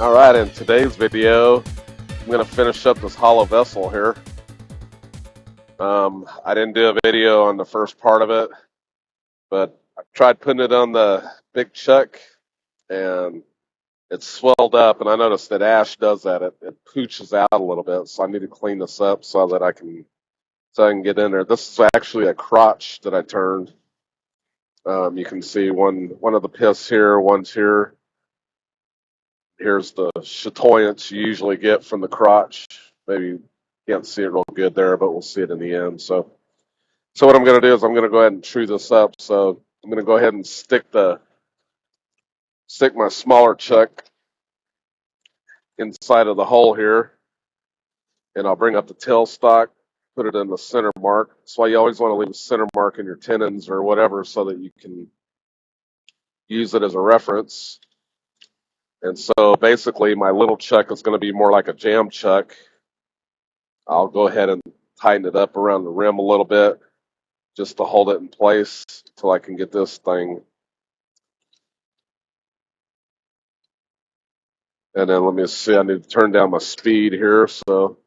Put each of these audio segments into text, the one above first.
Alright, in today's video, I'm going to finish up this hollow vessel here. I didn't do a video on the first part of it, but I tried putting it on the big chuck, and it swelled up, and I noticed that ash does that. It pooches out a little bit, so I need to clean this up so that I can get in there. This is actually a crotch that I turned. You can see one of the piths here, one's here. Here's the chatoyance you usually get from the crotch. Maybe you can't see it real good there, but we'll see it in the end. So what I'm going to do is I'm going to go ahead and true this up. So I'm going to go ahead and stick my smaller chuck inside of the hole here, and I'll bring up the tailstock, put it in the center mark. That's why you always want to leave a center mark in your tenons or whatever so that you can use it as a reference. And so basically my little chuck is going to be more like a jam chuck. I'll go ahead and tighten it up around the rim a little bit just to hold it in place until I can get this thing. And then let me see, I need to turn down my speed here, so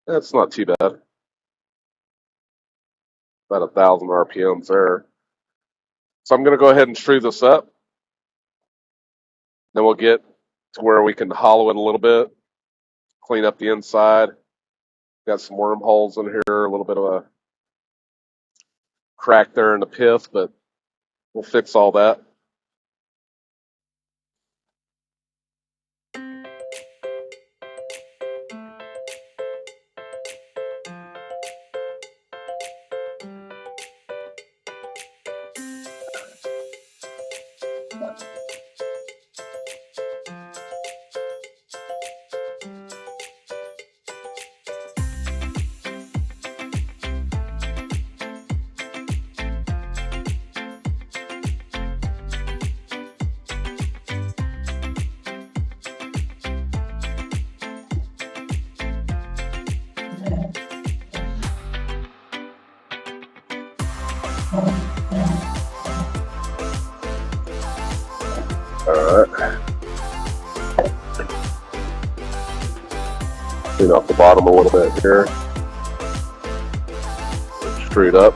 that's not too bad. About 1,000 RPMs there. So I'm going to go ahead and true this up. Then we'll get to where we can hollow it a little bit, clean up the inside. Got some wormholes in here, a little bit of a crack there in the pith, but we'll fix all that. Alright. Clean off the bottom a little bit here. Straight up.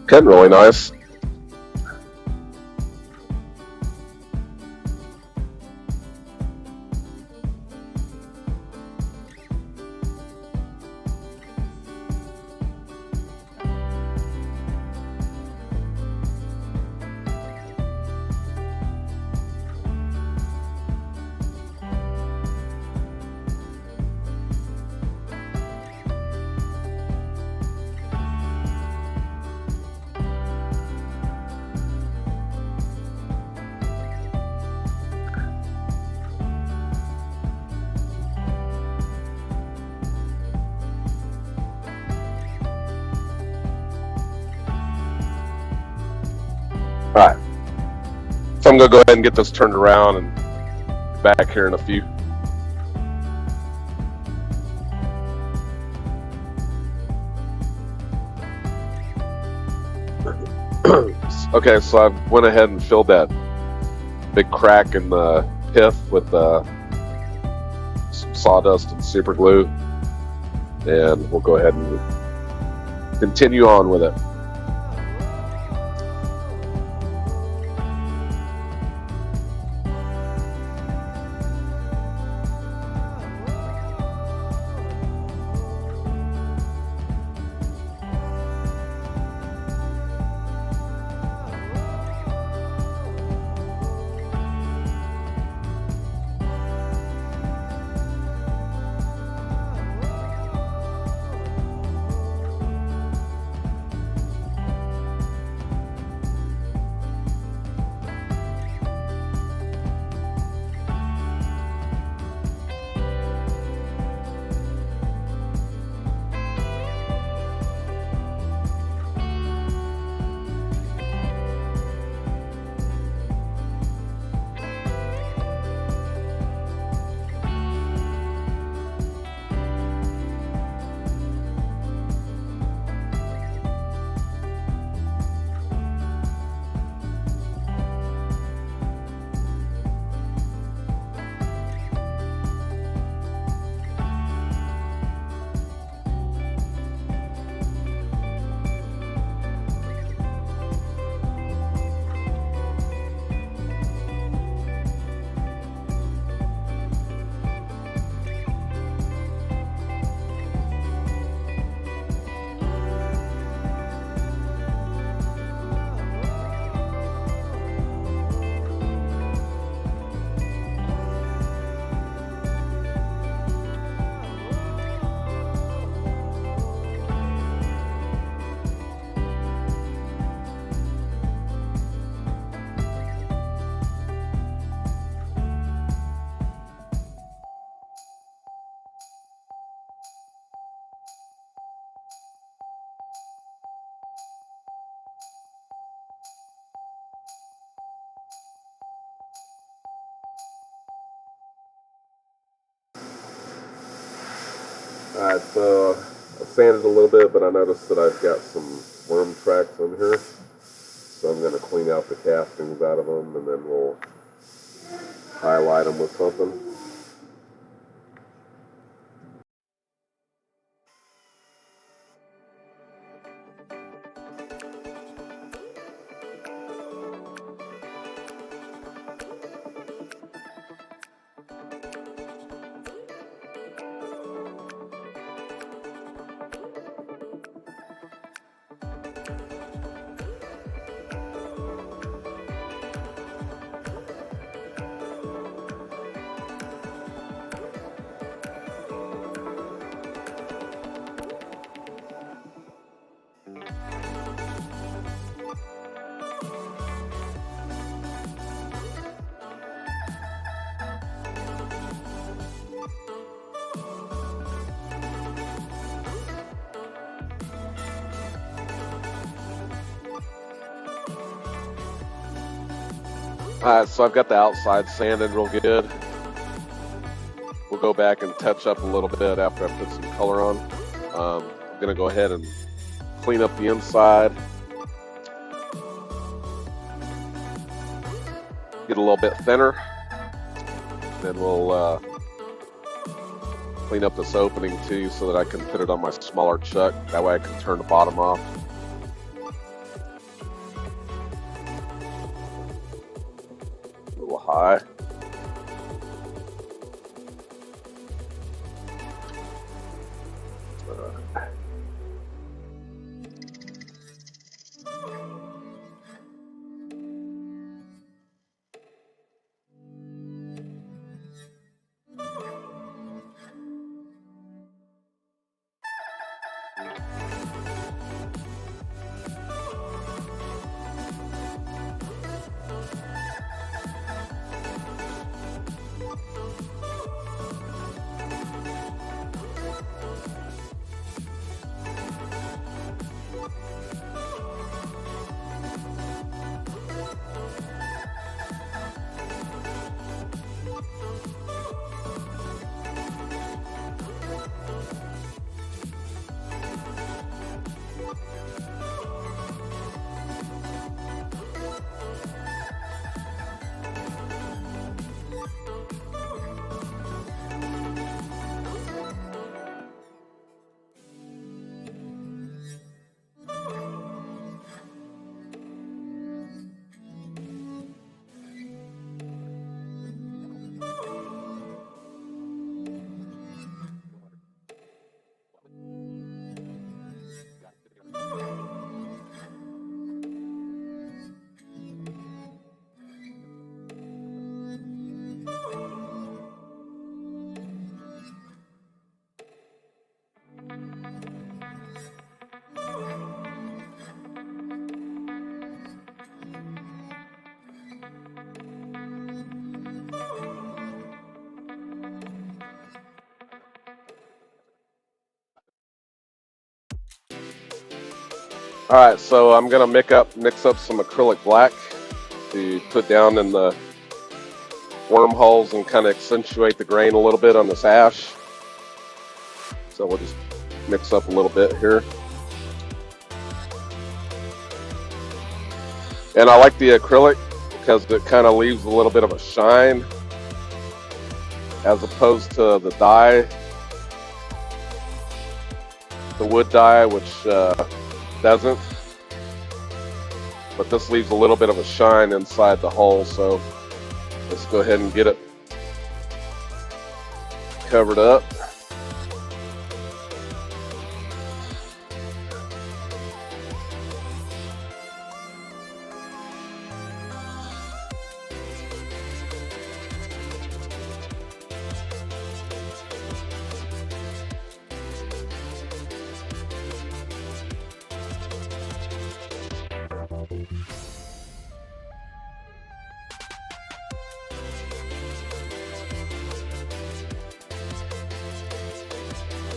Cutting really nice. Alright, so I'm going to go ahead and get this turned around and back here in a few. Okay, so I went ahead and filled that big crack in the pith with some sawdust and super glue, and we'll go ahead and continue on with it. Alright, so I sanded a little bit, but I noticed that I've got some worm tracks in here. So I'm going to clean out the castings out of them, and then we'll highlight them with something. Alright, so I've got the outside sanded real good. We'll go back and touch up a little bit after I put some color on. I'm going to go ahead and clean up the inside. Get a little bit thinner. Then we'll clean up this opening too so that I can put it on my smaller chuck. That way I can turn the bottom off. A little high. All right, so I'm gonna mix up some acrylic black to put down in the wormholes and kind of accentuate the grain a little bit on this ash. So we'll just mix up a little bit here. And I like the acrylic because it kind of leaves a little bit of a shine as opposed to the dye, the wood dye, which doesn't. But this leaves a little bit of a shine inside the hole, so let's go ahead and get it covered up.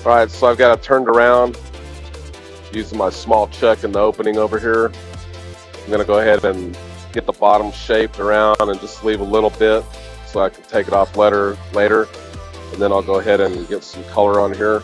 All right, so I've got it turned around using my small chuck in the opening over here. I'm gonna go ahead and get the bottom shaped around and just leave a little bit so I can take it off later. And then I'll go ahead and get some color on here.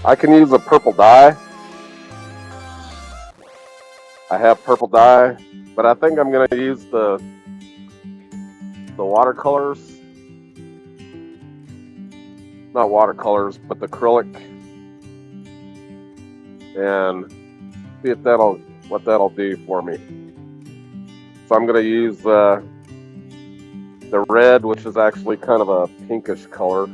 I can use a purple dye. I have purple dye, but I think I'm going to use the watercolors. Not watercolors, but the acrylic. And see if what that'll do for me. So I'm going to use the red, which is actually kind of a pinkish color.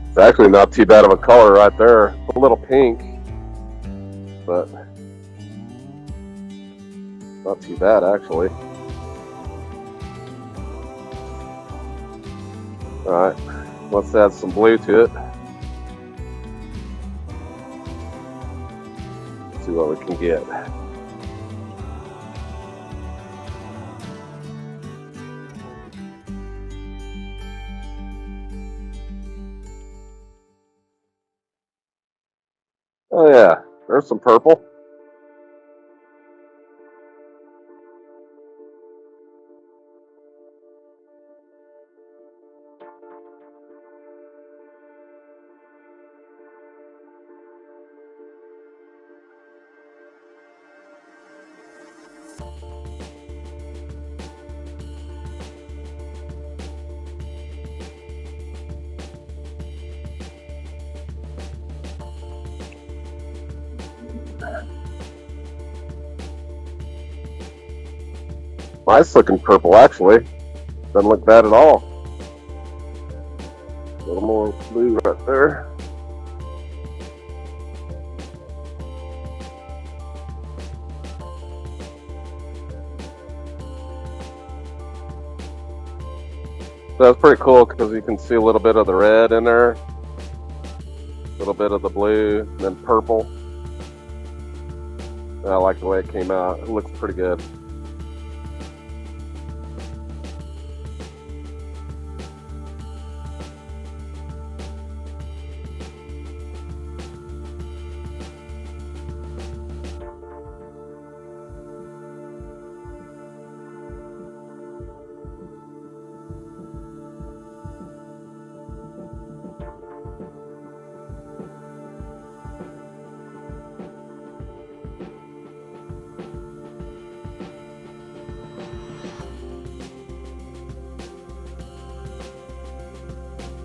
It's actually not too bad of a color right there. A little pink, but not too bad actually. All right, let's add some blue to it. See what we can get. Oh yeah, there's some purple. Nice looking purple, actually. Doesn't look bad at all. A little more blue right there. So that's pretty cool because you can see a little bit of the red in there, a little bit of the blue, and then purple. And I like the way it came out. It looks pretty good.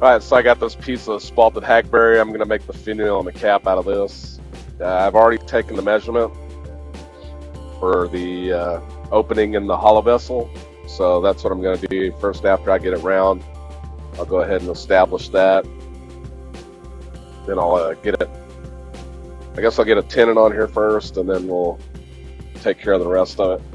Alright, so I got this piece of spalted hackberry. I'm going to make the finial and the cap out of this. I've already taken the measurement for the opening in the hollow vessel. So that's what I'm going to do first after I get it round. I'll go ahead and establish that. Then I'll get it. I guess I'll get a tenon on here first, and then we'll take care of the rest of it.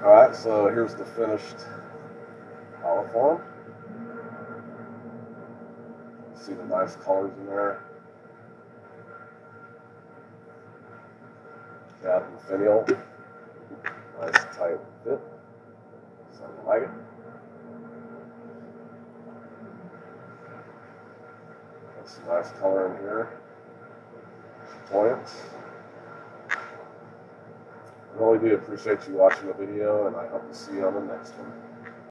Alright, so here's the finished hollow form. See the nice colors in there. Cap and finial. Nice tight fit. Something like it. Got some nice color in here. Points. I really do appreciate you watching the video, and I hope to see you on the next one.